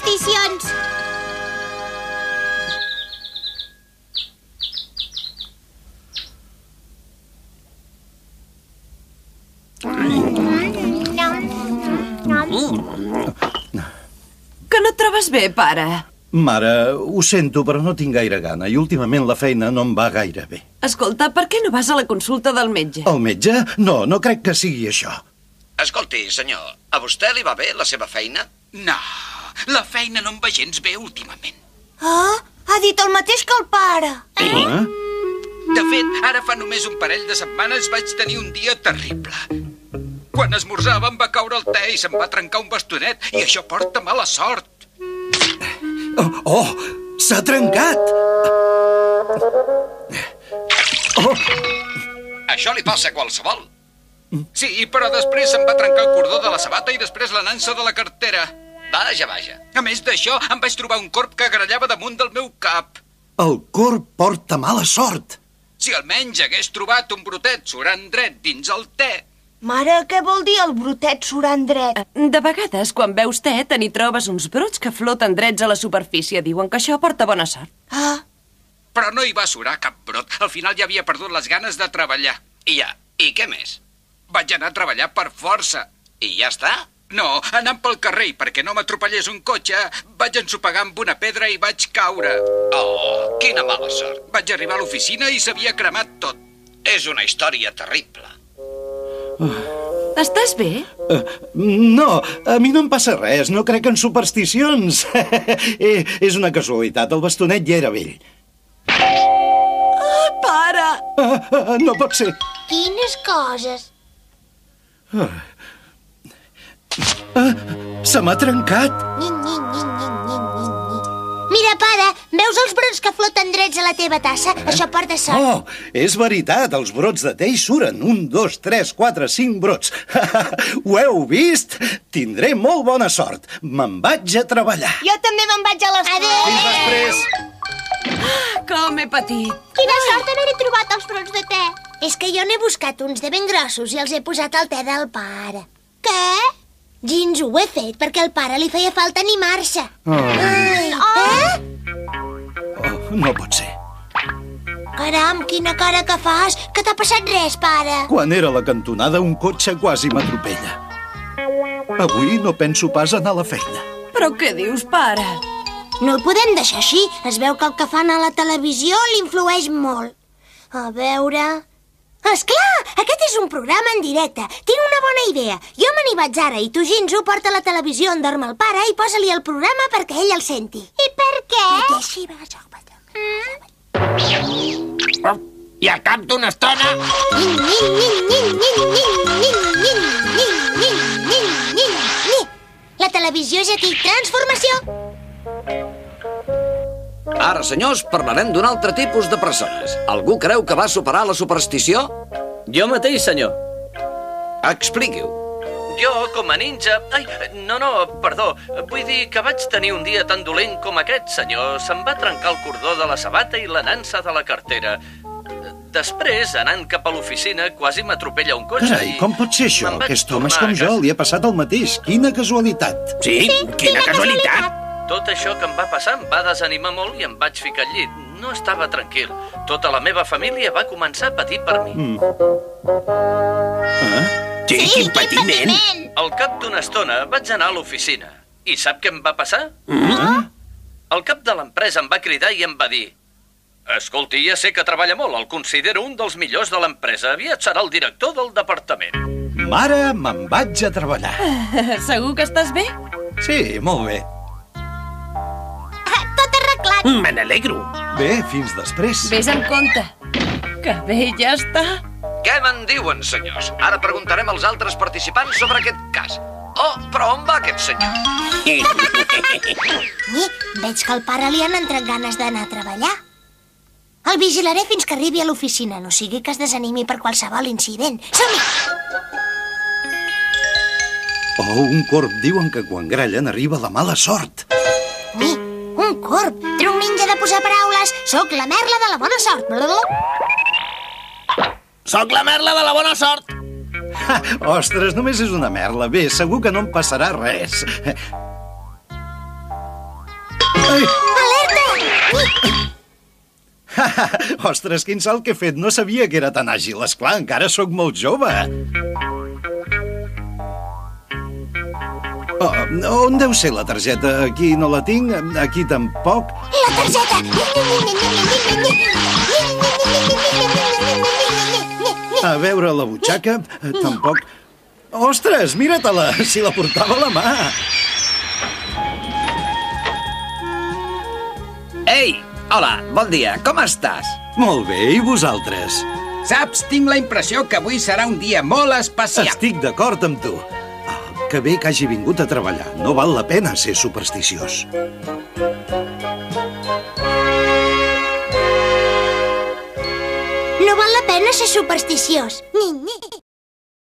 supersticions. Que no et trobes bé, pare? Mare, ho sento, però no tinc gaire gana i últimament la feina no em va gaire bé. Escolta, per què no vas a la consulta del metge? El metge? No, no crec que sigui això. Escolti, senyor, a vostè li va bé la seva feina? No, la feina no em va gens bé últimament. Ah, ha dit el mateix que el pare. De fet, ara fa només un parell de setmanes vaig tenir un dia terrible. Quan esmorzava em va caure el te i se'm va trencar un bastonet i això porta mala sort. Oh, s'ha trencat! Oh. Això li passa a qualsevol. Sí, però després se'm va trencar el cordó de la sabata i després la nansa de la cartera. Vaja, vaja. A més d'això, em vaig trobar un corb que grallava damunt del meu cap. El corb porta mala sort. Si almenys hagués trobat un brotet surant dret dins el te. Mare, què vol dir el brotet surant dret? De vegades, quan veus te, te n'hi trobes uns brots que floten drets a la superfície. Diuen que això porta bona sort. Ah. Però no hi va surar cap brot. Al final ja havia perdut les ganes de treballar. I què més? Vaig anar a treballar per força. I ja està? No, anant pel carrer i perquè no m'atropellés un cotxe, vaig ensopegar amb una pedra i vaig caure. Oh, quina mala sort. Vaig arribar a l'oficina i s'havia cremat tot. És una història terrible. Estàs bé? No, a mi no em passa res. No crec en supersticions. És una casualitat. El bastonet ja era vell. Pare! No pot ser. Quines coses? Se m'ha trencat. Mira, pare, veus els brots que floten drets a la teva tassa? Això porta sort. Oh, és veritat, els brots de te hi suren. 1, 2, 3, 4, 5 brots. Ho heu vist? Tindré molt bona sort. Me'n vaig a treballar. Jo també me'n vaig a l'escola. Fins després. Com he patit. Quina sort haver-hi trobat els brots de te. És que jo n'he buscat uns de ben grossos i els he posat al te del pare. Què? Gens ho he fet perquè al pare li feia falta animar-se. No pot ser. Caram, quina cara que fas. Que t'ha passat res, pare? Quan era a la cantonada, un cotxe quasi m'atropella. Avui no penso pas anar a la feina. Però què dius, pare? No el podem deixar així. Es veu que el que fan a la televisió l'influeix molt. A veure... Esclar, aquest és un programa en directe. Tinc una bona idea. Jo me n'hi vaig ara i tu, Ginzu, porta la televisió on dorm el pare i posa-li el programa perquè ell el senti. I per què? I al cap d'una estona... La televisió és aquí. Transformació. Ara, senyors, parlarem d'un altre tipus de persones. Algú creu que va superar la superstició? Jo mateix, senyor. Expliqui-ho. Jo, com a ninja... Ai, no, perdó. Vull dir que vaig tenir un dia tan dolent com aquest, senyor. Se'm va trencar el cordó de la sabata i la nansa de la cartera. Després, anant cap a l'oficina, quasi m'atropella un cotxe. Carai, com pot ser això? Aquest home és com jo, li ha passat el mateix. Quina casualitat. Sí, quina casualitat. Tot això que em va passar em va desanimar molt i em vaig ficar al llit. No estava tranquil. Tota la meva família va començar a patir per mi. Sí, quin patiment. Al cap d'una estona vaig anar a l'oficina. I sap què em va passar? El cap de l'empresa em va cridar i em va dir: escolti, ja sé que treballa molt, el considero un dels millors de l'empresa. Aviat serà el director del departament. Mare, me'n vaig a treballar. Segur que estàs bé? Sí, molt bé. Tot arreglat. Me n'alegro. Bé, fins després. Vés amb compte. Que bé, ja està. Què me'n diuen, senyors? Ara preguntarem als altres participants sobre aquest cas. Oh, però on va aquest senyor? Veig que al pare li han entrat ganes d'anar a treballar. El vigilaré fins que arribi a l'oficina, no sigui que es desanimi per qualsevol incident. Som-hi! Oh, un corb. Diuen que quan grallen arriba la mala sort. Un corb. Truc ninja de posar paraules. Soc la merla de la bona sort. Soc la merla de la bona sort. Ostres, només és una merla. Bé, segur que no em passarà res. Ai. Alerta! Ostres, quin salt que he fet. No sabia que era tan àgil. Esclar, encara sóc molt jove. Oh, on deu ser la targeta? Aquí no la tinc, aquí tampoc. La targeta! A veure, la butxaca, tampoc. Ostres, mira-te-la, si la portava a la mà. Ei, hola, bon dia, com estàs? Molt bé, i vosaltres? Saps, tinc la impressió que avui serà un dia molt especial. Estic d'acord amb tu. Que bé que hagi vingut a treballar. No val la pena ser supersticiós. No val la pena ser supersticiós.